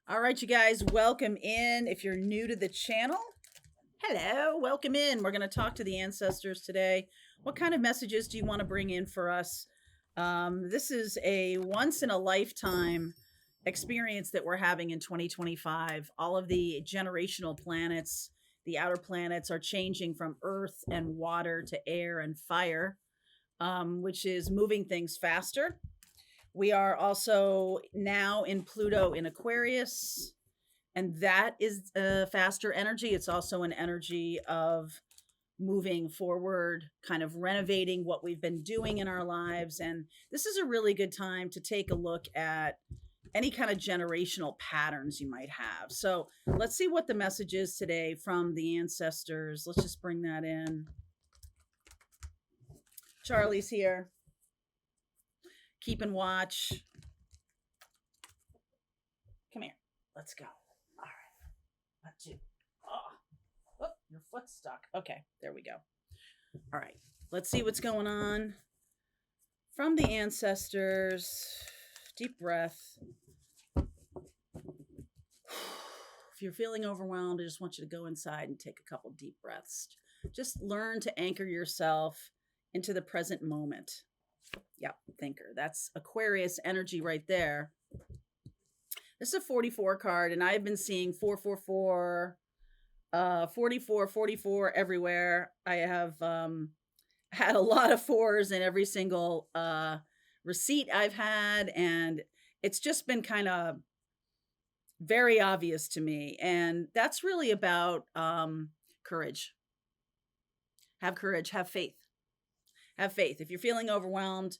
All right, you guys, welcome in. If you're new to the channel, hello, welcome in. We're going to talk to the ancestors today. What kind of messages do you want to bring in for us? This is a once in a lifetime experience that we're having in 2025. All of the generational planets, the outer planets, are changing from earth and water to air and fire, which is moving things faster. We are also now in Pluto in Aquarius, and that is a faster energy. It's also an energy of moving forward, kind of renovating what we've been doing in our lives. And this is a really good time to take a look at any kind of generational patterns you might have. So let's see what the message is today from the ancestors. Let's just bring that in. Charlie's here. Keeping watch. Come here. Let's go. All right. 1, 2. Oh, your foot's stuck. Okay, there we go. All right. Let's see what's going on from the ancestors. Deep breath. If you're feeling overwhelmed, I just want you to go inside and take a couple deep breaths. Just learn to anchor yourself into the present moment. Yep, thinker. That's Aquarius energy right there. This is a 44 card, and I've been seeing 444, 44, 44 everywhere. I have had a lot of fours in every single receipt I've had, and it's just been kind of very obvious to me. And that's really about courage. Have courage, have faith. Have faith. If you're feeling overwhelmed,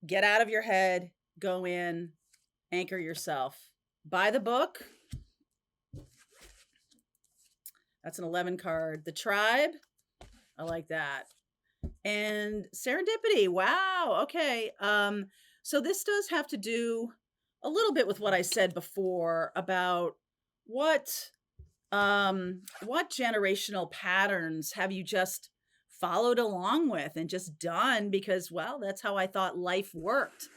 get out of your head, go in, anchor yourself. Buy the book. That's an 11 card. The Tribe. I like that. And Serendipity. Wow. Okay. So this does have to do a little bit with what I said before about what generational patterns have you just followed along with and just done because, well, that's how I thought life worked.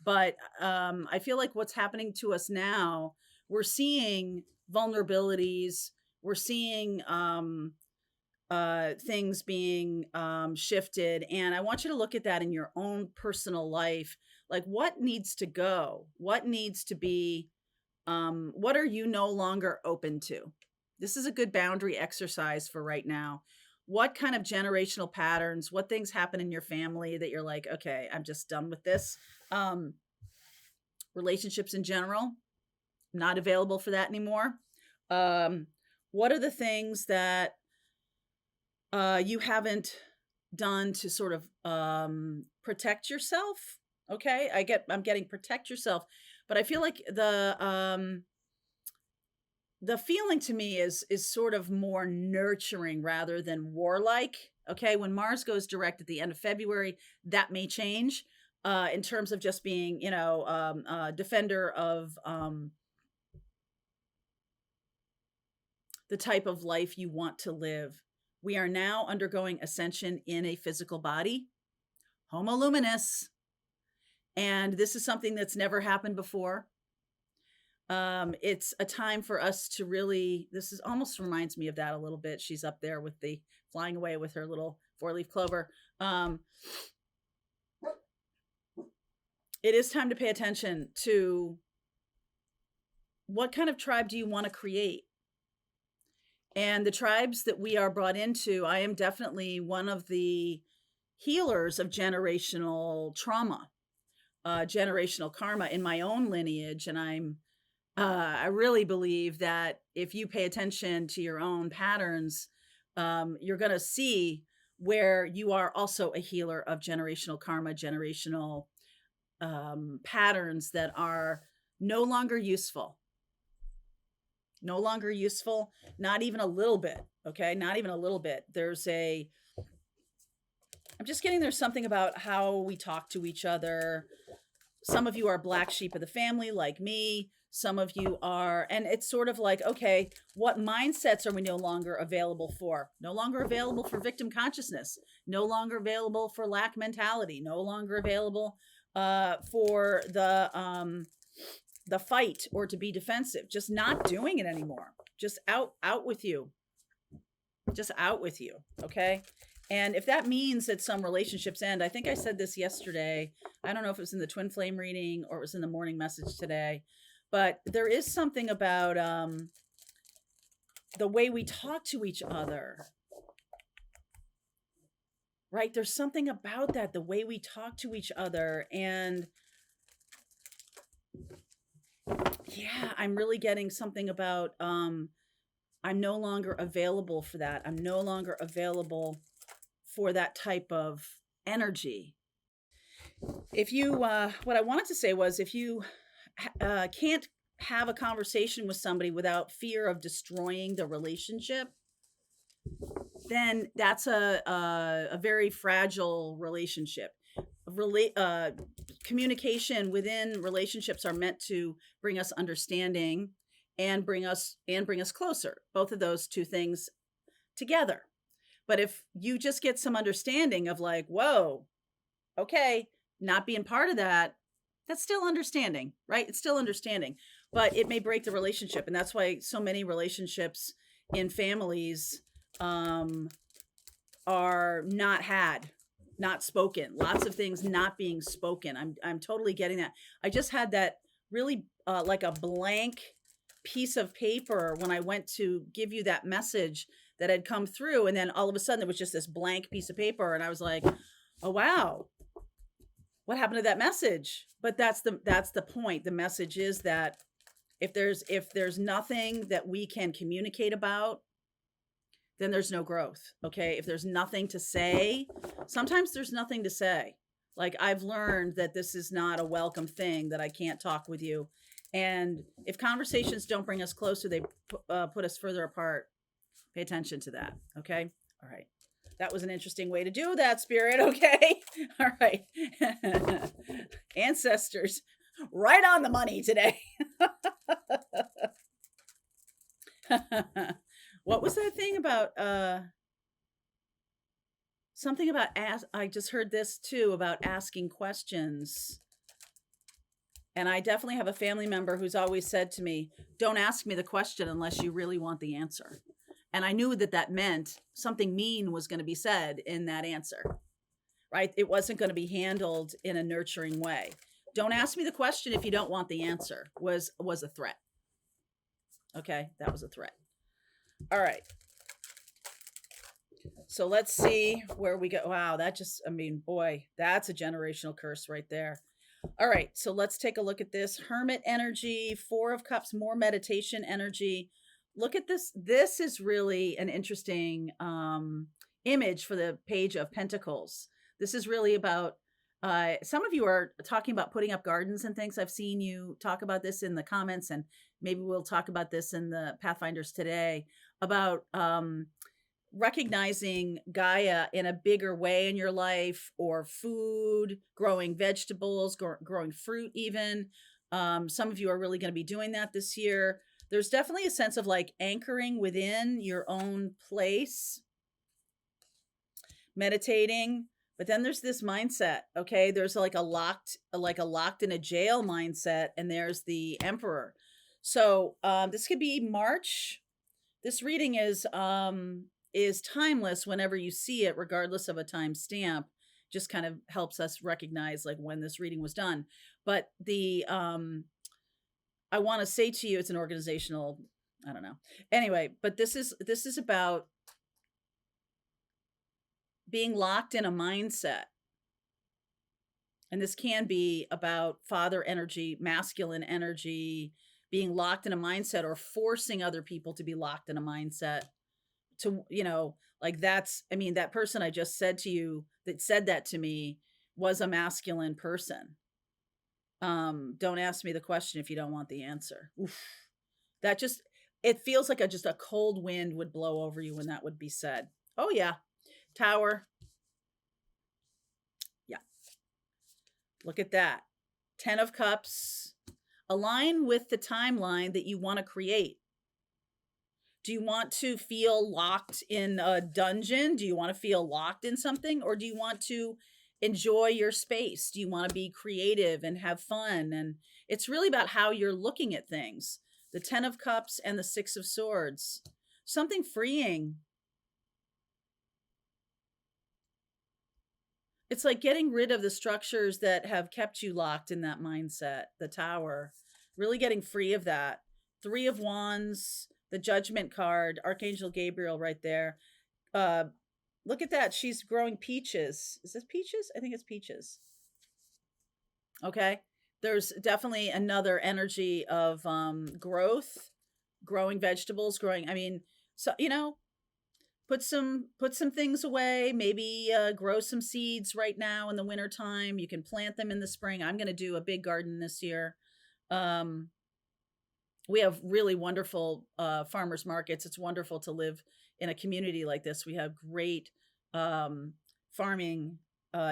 But I feel like what's happening to us now, we're seeing vulnerabilities, we're seeing things being shifted. And I want you to look at that in your own personal life. Like, what needs to go? What needs to be, what are you no longer open to? This is a good boundary exercise for right now. What kind of generational patterns, what things happen in your family that you're like, okay, I'm just done with this. Relationships in general, not available for that anymore. What are the things that you haven't done to sort of protect yourself? Okay, I'm getting protect yourself, but I feel like the feeling to me is sort of more nurturing rather than warlike. Okay, when Mars goes direct at the end of February, that may change in terms of just being, defender of the type of life you want to live. We are now undergoing ascension in a physical body, Homo luminous, and this is something that's never happened before. It's a time for us to really, this is almost reminds me of that a little bit. She's up there with the flying away with her little 4-leaf clover. It is time to pay attention to what kind of tribe do you want to create? And the tribes that we are brought into, I am definitely one of the healers of generational trauma, generational karma in my own lineage. And I really believe that if you pay attention to your own patterns, you're going to see where you are also a healer of generational karma, generational patterns that are no longer useful. No longer useful, not even a little bit. Okay, not even a little bit. I'm just getting there's something about how we talk to each other. Some of you are black sheep of the family, like me. Some of you are, and it's sort of like, okay, what mindsets are we no longer available for? No longer available for victim consciousness. No longer available for lack mentality. No longer available for the fight or to be defensive, just not doing it anymore. Just out with you. Just out with you. Okay. And if that means that some relationships end, I think I said this yesterday. I don't know if it was in the twin flame reading or it was in the morning message today, but there is something about the way we talk to each other, right? There's something about that, the way we talk to each other. And yeah, I'm really getting something about I'm no longer available for that. I'm no longer available for that type of energy. If you, what I wanted to say was, if you can't have a conversation with somebody without fear of destroying the relationship, then that's a very fragile relationship. Communication within relationships are meant to bring us understanding and bring us closer. Both of those two things together. But if you just get some understanding of like, whoa, okay, not being part of that, that's still understanding, right? It's still understanding, but it may break the relationship. And that's why so many relationships in families are not spoken. Lots of things not being spoken. I'm totally getting that. I just had that really like a blank piece of paper when I went to give you that message that had come through, and then all of a sudden it was just this blank piece of paper, and I was like, oh wow, what happened to that message? But that's the point. The message is that if there's nothing that we can communicate about, then there's no growth. Okay. If there's nothing to say, sometimes there's nothing to say. Like, I've learned that this is not a welcome thing, that I can't talk with you. And if conversations don't bring us closer, they put us further apart. Pay attention to that. Okay. All right. That was an interesting way to do that, Spirit. Okay. All right. Ancestors, right on the money today. What was that thing about something about I just heard this too, about asking questions. And I definitely have a family member who's always said to me, don't ask me the question unless you really want the answer. And I knew that meant something mean was going to be said in that answer, right? It wasn't going to be handled in a nurturing way. Don't ask me the question if you don't want the answer was a threat. Okay, that was a threat. All right. So let's see where we go. Wow, that just, I mean, boy, that's a generational curse right there. All right, so let's take a look at this. Hermit energy, 4 of Cups, more meditation energy. Look at this. This is really an interesting image for the Page of Pentacles. This is really about, some of you are talking about putting up gardens and things. I've seen you talk about this in the comments, and maybe we'll talk about this in the Pathfinders today, about recognizing Gaia in a bigger way in your life, or food, growing vegetables, growing fruit even. Some of you are really going to be doing that this year. There's definitely a sense of like anchoring within your own place, meditating. But then there's this mindset. Okay. There's like a locked in a jail mindset. And there's the Emperor. So this could be March. This reading is timeless whenever you see it, regardless of a time stamp. Just kind of helps us recognize like when this reading was done. But the I want to say to you, it's an organizational, I don't know. Anyway, but this is about being locked in a mindset. And this can be about father energy, masculine energy, being locked in a mindset, or forcing other people to be locked in a mindset. To, you know, like that's, I mean, that person I just said to you that said that to me was a masculine person. Don't ask me the question if you don't want the answer. Oof. That just, it feels like just a cold wind would blow over you when that would be said. Oh yeah. Tower. Yeah. Look at that. 10 of Cups. Align with the timeline that you want to create. Do you want to feel locked in a dungeon? Do you want to feel locked in something? Or do you want to enjoy your space? Do you want to be creative and have fun It's really about how you're looking at things. The 10 of Cups and the 6 of Swords. Something freeing. It's like getting rid of the structures that have kept you locked in that mindset. The Tower. Really getting free of that. 3 of Wands, the Judgment card, Archangel Gabriel right there. Uh, look at that. She's growing peaches. Is this peaches? I think it's peaches. Okay. There's definitely another energy of growth, growing vegetables, growing. I mean, so put some things away. Maybe grow some seeds right now in the winter time. You can plant them in the spring. I'm going to do a big garden this year. Um, we have really wonderful farmers markets. It's wonderful to live in a community like this. We have great farming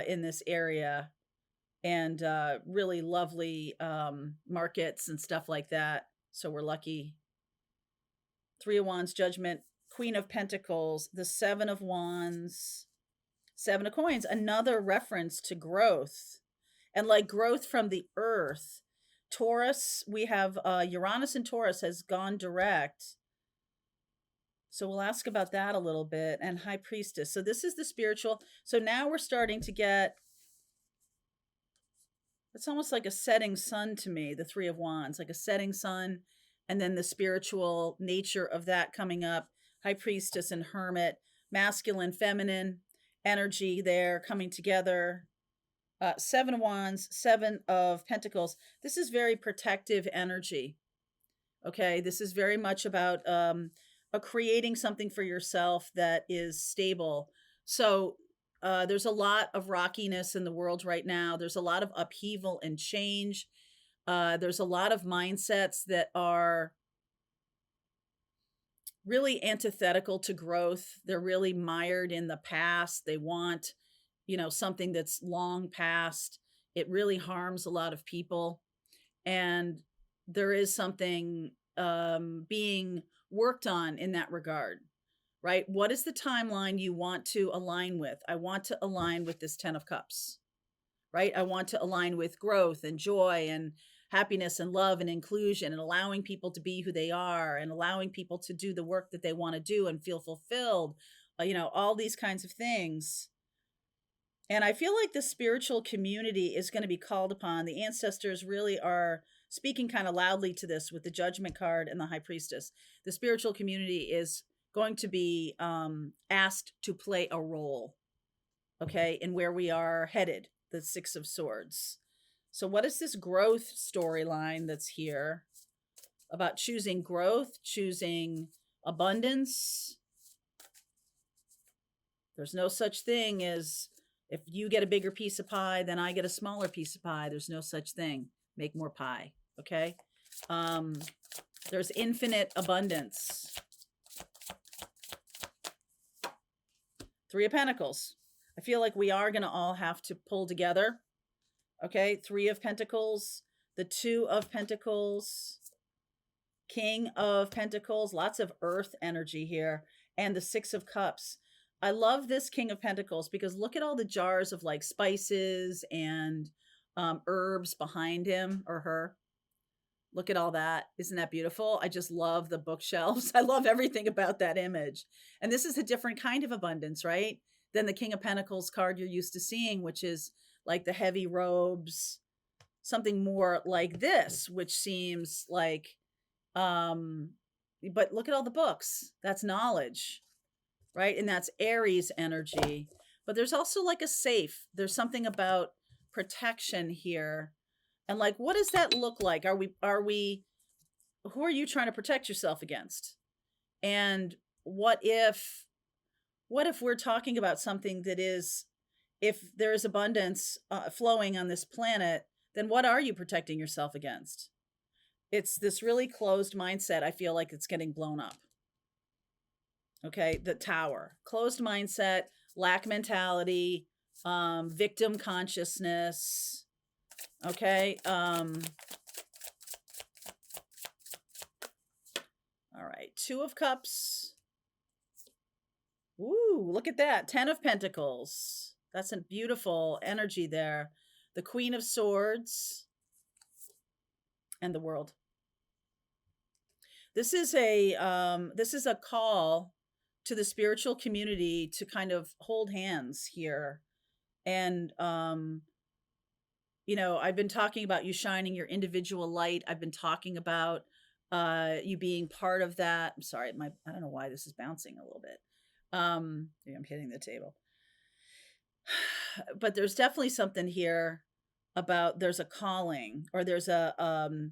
in this area, and really lovely markets and stuff like that. So we're lucky. 3 of Wands, Judgment, Queen of Pentacles, the 7 of Wands, 7 of Coins, another reference to growth, and like growth from the earth. Taurus, we have Uranus in Taurus has gone direct. So we'll ask about that a little bit. And High Priestess. So this is the spiritual. So now we're starting to get, it's almost like a setting sun to me, the 3 of Wands, like a setting sun, and then the spiritual nature of that coming up. High Priestess and Hermit, masculine, feminine energy there coming together. 7 of Wands, 7 of Pentacles. This is very protective energy. Okay, this is very much about creating something for yourself that is stable. So there's a lot of rockiness in the world right now. There's a lot of upheaval and change. There's a lot of mindsets that are really antithetical to growth. They're really mired in the past. They want, something that's long past. It really harms a lot of people. And there is something being worked on in that regard. Right? What is the timeline you want to align with? I want to align with this 10 of Cups, right? I want to align with growth and joy and happiness and love and inclusion and allowing people to be who they are and allowing people to do the work that they want to do and feel fulfilled, all these kinds of things. And I feel like the spiritual community is going to be called upon. The ancestors really are speaking kind of loudly to this with the Judgment card and the High Priestess. The spiritual community is going to be asked to play a role, okay, in where we are headed, the 6 of Swords. So what is this growth storyline that's here about choosing growth, choosing abundance? There's no such thing as if you get a bigger piece of pie, then I get a smaller piece of pie. There's no such thing. Make more pie, okay? There's infinite abundance. 3 of Pentacles. I feel like we are going to all have to pull together. Okay, 3 of Pentacles, the 2 of Pentacles, King of Pentacles, lots of earth energy here, and the 6 of Cups. I love this King of Pentacles because look at all the jars of like spices and herbs behind him or her. Look at all that. Isn't that beautiful? I just love the bookshelves. I love everything about that image. And this is a different kind of abundance, right? Than the King of Pentacles card you're used to seeing, which is like the heavy robes, something more like this, which seems like, but look at all the books. That's knowledge, right? And that's Aries energy. But there's also like a safe. There's something about protection here. And like, what does that look like? Who are you trying to protect yourself against? And what if we're talking about something that is, if there is abundance flowing on this planet, then what are you protecting yourself against? It's this really closed mindset. I feel like it's getting blown up. Okay. The Tower, closed mindset, lack mentality, victim consciousness. Okay. All right. 2 of Cups. Ooh, look at that. 10 of Pentacles. That's a beautiful energy there. The Queen of Swords. and the world. This is a call to the spiritual community to kind of hold hands here. And I've been talking about you shining your individual light. I've been talking about you being part of that. I'm sorry, I don't know why this is bouncing a little bit. Maybe I'm hitting the table. But there's definitely something here about there's a calling, or there's a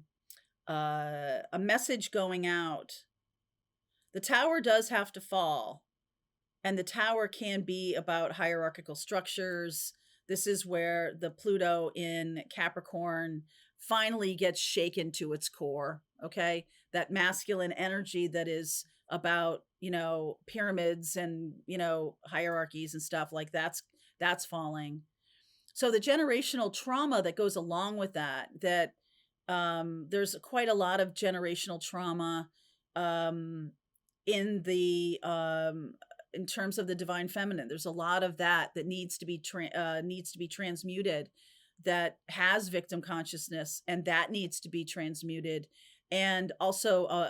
message going out. The tower does have to fall, and the tower can be about hierarchical structures. This is where the Pluto in Capricorn finally gets shaken to its core. Okay, that masculine energy that is about pyramids and hierarchies and stuff, like that's falling. So the generational trauma that goes along with that there's quite a lot of generational trauma um in the in terms of the divine feminine. There's a lot of that needs to be transmuted, that has victim consciousness, and that needs to be transmuted. And also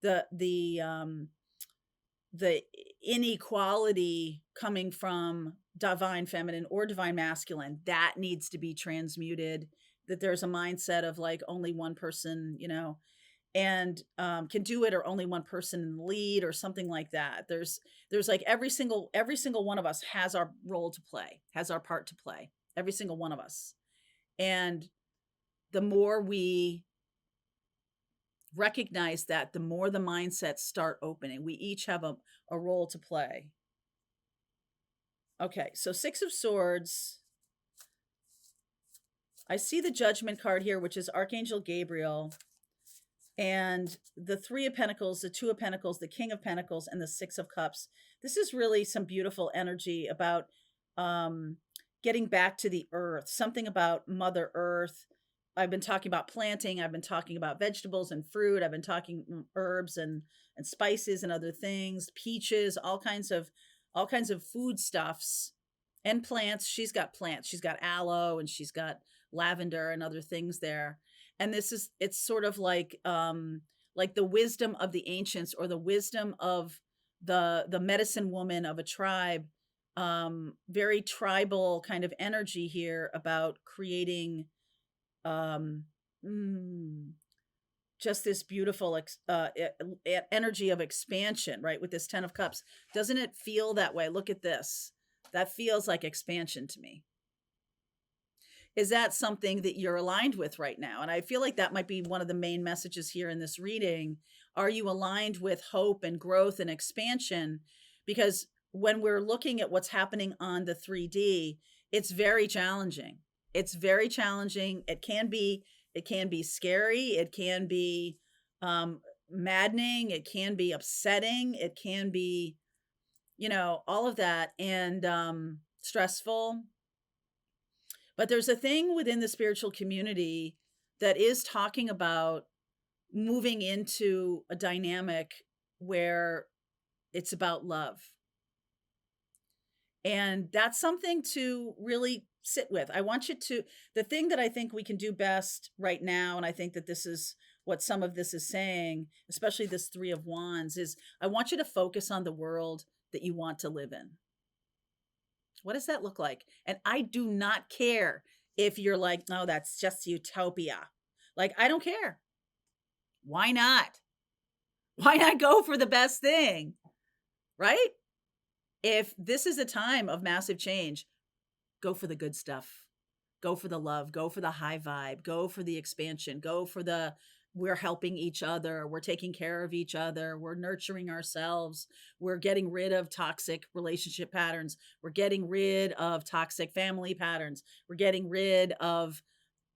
the inequality coming from divine feminine or divine masculine, that needs to be transmuted. That there's a mindset of like only one person and can do it, or only one person in the lead, or something like that. There's like every single one of us has our role to play, has our part to play, every single one of us. And the more we recognize that, the more the mindsets start opening. We each have a role to play. Okay, so Six of Swords. I see the Judgment card here, which is Archangel Gabriel, and the Three of Pentacles, the Two of Pentacles, the King of Pentacles, and the Six of Cups. This is really some beautiful energy about getting back to the earth, something about Mother Earth. I've been talking about planting. I've been talking about vegetables and fruit. I've been talking herbs and spices and other things, peaches, all kinds of foodstuffs and plants. She's got plants. She's got aloe, and she's got lavender and other things there. And it's sort of like the wisdom of the ancients, or the wisdom of the medicine woman of a tribe. Very tribal kind of energy here about creating um just this beautiful energy of expansion, right? With this 10 of Cups. Doesn't it feel that way? Look at this. That feels like expansion to me. Is that something that you're aligned with right now? And I feel like that might be one of the main messages here in this reading. Are you aligned with hope and growth and expansion? Because when we're looking at what's happening on the 3D, it's very challenging. It's very challenging. It can be scary. It can be maddening. It can be upsetting. It can be, all of that, and stressful. But there's a thing within the spiritual community that is talking about moving into a dynamic where it's about love. And that's something to really sit with. I want you to, the thing that I think we can do best right now, and I think that this is what some of this is saying, especially this Three of Wands, is I want you to focus on the world that you want to live in. What does that look like? And I do not care if you're like, no, that's just utopia. Like, I don't care. Why not? Why not go for the best thing? Right? If this is a time of massive change, go for the good stuff. Go for the love. Go for the high vibe. Go for the expansion. Go for the we're helping each other. We're taking care of each other. We're nurturing ourselves. We're getting rid of toxic relationship patterns. We're getting rid of toxic family patterns. We're getting rid of,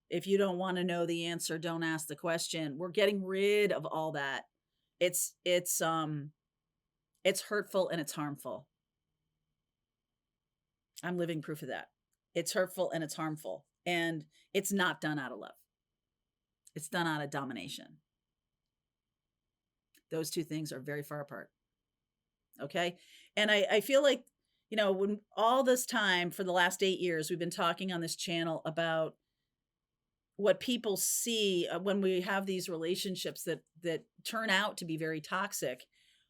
if you don't want to know the answer, don't ask the question. We're getting rid of all that. It's hurtful and it's harmful. I'm living proof of that. It's hurtful and it's harmful. And it's not done out of love. It's done out of domination. Those two things are very far apart. Okay. And I feel like, when all this time for the last 8 years, we've been talking on this channel about what people see when we have these relationships that turn out to be very toxic,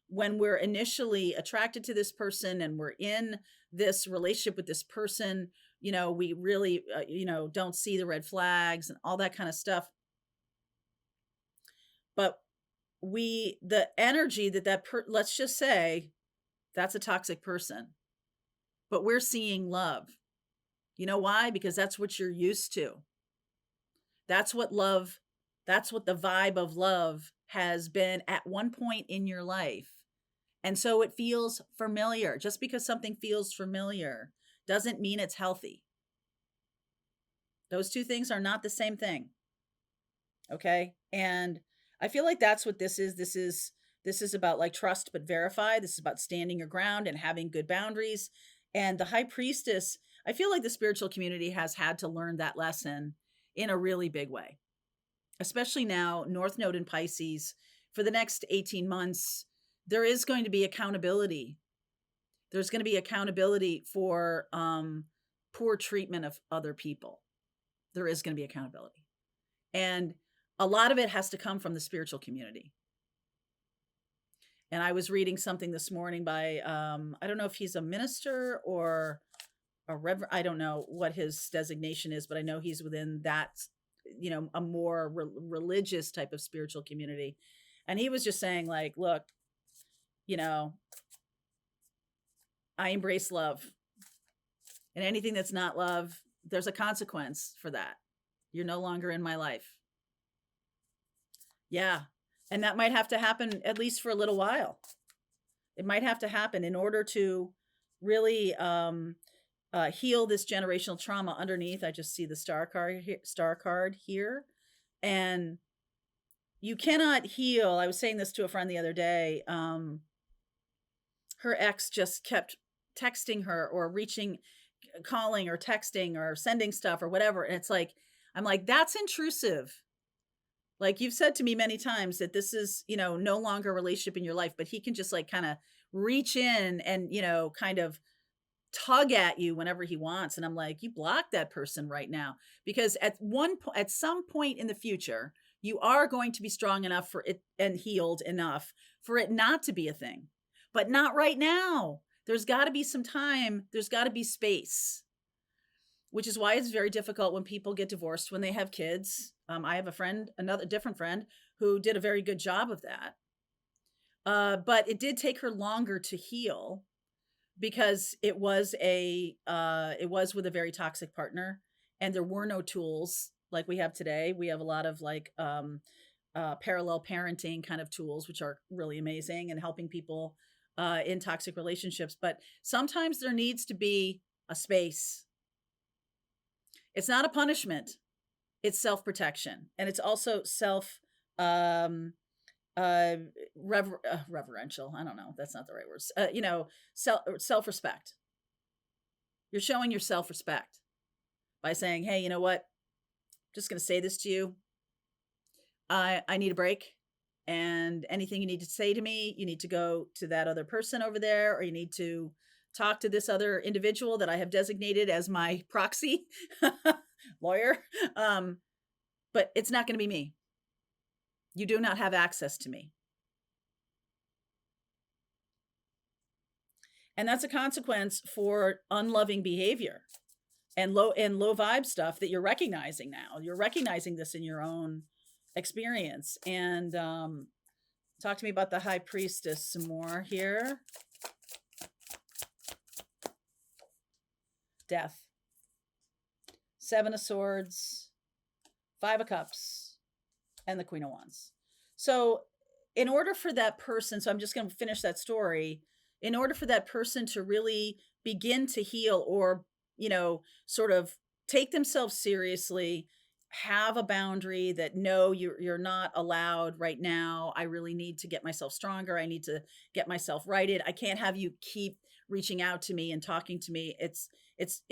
when we're initially attracted to this person and we're in this relationship with this person, we really don't see the red flags and all that kind of stuff. But the energy let's just say that's a toxic person, but we're seeing love. You know why? Because that's what you're used to. That's what love, that's what the vibe of love has been at one point in your life. And so it feels familiar. Just because something feels familiar doesn't mean it's healthy. Those two things are not the same thing. Okay? And I feel like that's what this is. This is about like trust but verify. This is about standing your ground and having good boundaries. And the high priestess, I feel like the spiritual community has had to learn that lesson in a really big way. Especially now, North Node in Pisces, for the next 18 months, there is going to be accountability. There's going to be accountability for poor treatment of other people. There is going to be accountability. And a lot of it has to come from the spiritual community. And I was reading something this morning by, I don't know if he's a minister or a reverend. I don't know what his designation is, but I know he's within that, a more religious type of spiritual community. And he was just saying like, look, I embrace love, and anything that's not love, there's a consequence for that. You're no longer in my life. Yeah. And that might have to happen at least for a little while. It might have to happen in order to really heal this generational trauma underneath. I just see the star card here. And you cannot heal. I was saying this to a friend the other day. Her ex just kept texting her or calling or texting or sending stuff or whatever. And it's like, I'm like, that's intrusive. Like you've said to me many times that this is, no longer a relationship in your life, but he can just like kind of reach in and, kind of tug at you whenever he wants. And I'm like, you block that person right now, because at some point in the future, you are going to be strong enough for it and healed enough for it not to be a thing, but not right now. There's got to be some time. There's got to be space, which is why it's very difficult when people get divorced when they have kids. I have a friend, different friend, who did a very good job of that. But it did take her longer to heal because it was with a very toxic partner, and there were no tools like we have today. We have a lot of like parallel parenting kind of tools, which are really amazing and helping people in toxic relationships. But sometimes there needs to be a space. It's not a punishment. It's self-protection. And it's also reverential. I don't know. That's not the right words. Self-respect. You're showing your self-respect by saying, hey, you know what? I'm just going to say this to you. I need a break. And anything you need to say to me, you need to go to that other person over there, or you need to talk to this other individual that I have designated as my proxy lawyer. But it's not going to be me. You do not have access to me. And that's a consequence for unloving behavior and low vibe stuff that you're recognizing now. You're recognizing this in your own experience. And talk to me about the high priestess some more here. Death. 7 of Swords, 5 of Cups, and the Queen of Wands. So in order for that person, so I'm just going to finish that story, in order for that person to really begin to heal or, sort of take themselves seriously, have a boundary that no, you're not allowed right now. I really need to get myself stronger. I need to get myself righted. I can't have you keep reaching out to me and talking to me. It's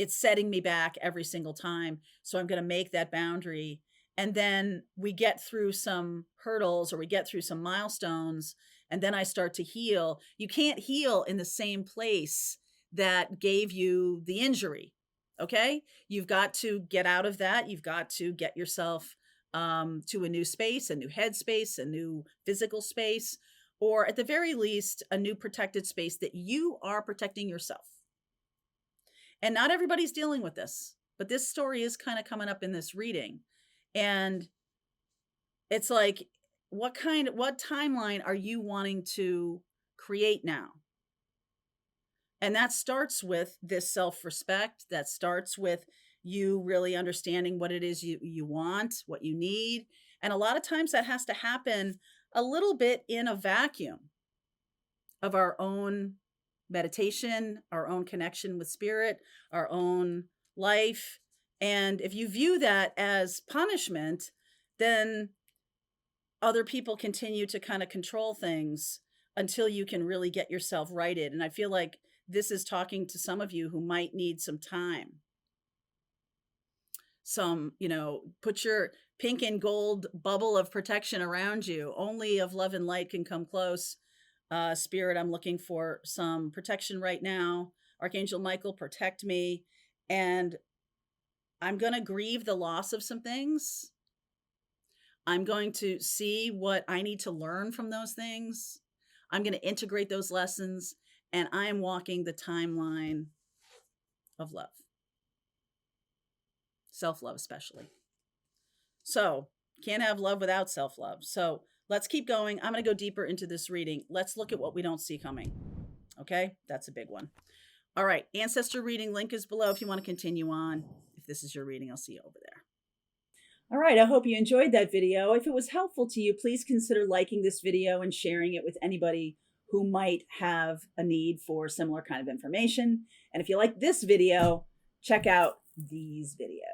setting me back every single time. So I'm going to make that boundary. And then we get through some hurdles or we get through some milestones, and then I start to heal. You can't heal in the same place that gave you the injury. Okay. You've got to get out of that. You've got to get yourself to a new space, a new headspace, a new physical space, or at the very least, a new protected space that you are protecting yourself. And not everybody's dealing with this, but this story is kind of coming up in this reading. And it's like, what timeline are you wanting to create now? And that starts with this self-respect. That starts with you really understanding what it is you want, what you need. And a lot of times that has to happen a little bit in a vacuum of our own meditation, our own connection with spirit, our own life. And if you view that as punishment, then other people continue to kind of control things until you can really get yourself righted. And I feel like this is talking to some of you who might need some time. Put your pink and gold bubble of protection around you. Only of love and light can come close. Spirit, I'm looking for some protection right now. Archangel Michael, protect me. And I'm going to grieve the loss of some things. I'm going to see what I need to learn from those things. I'm going to integrate those lessons, and I am walking the timeline of love. Self-love, especially. So, can't have love without self-love. So, let's keep going. I'm going to go deeper into this reading. Let's look at what we don't see coming. Okay? That's a big one. All right. Ancestor reading link is below if you want to continue on. If this is your reading, I'll see you over there. All right, I hope you enjoyed that video. If it was helpful to you, please consider liking this video and sharing it with anybody who might have a need for similar kind of information. And if you like this video, check out these videos.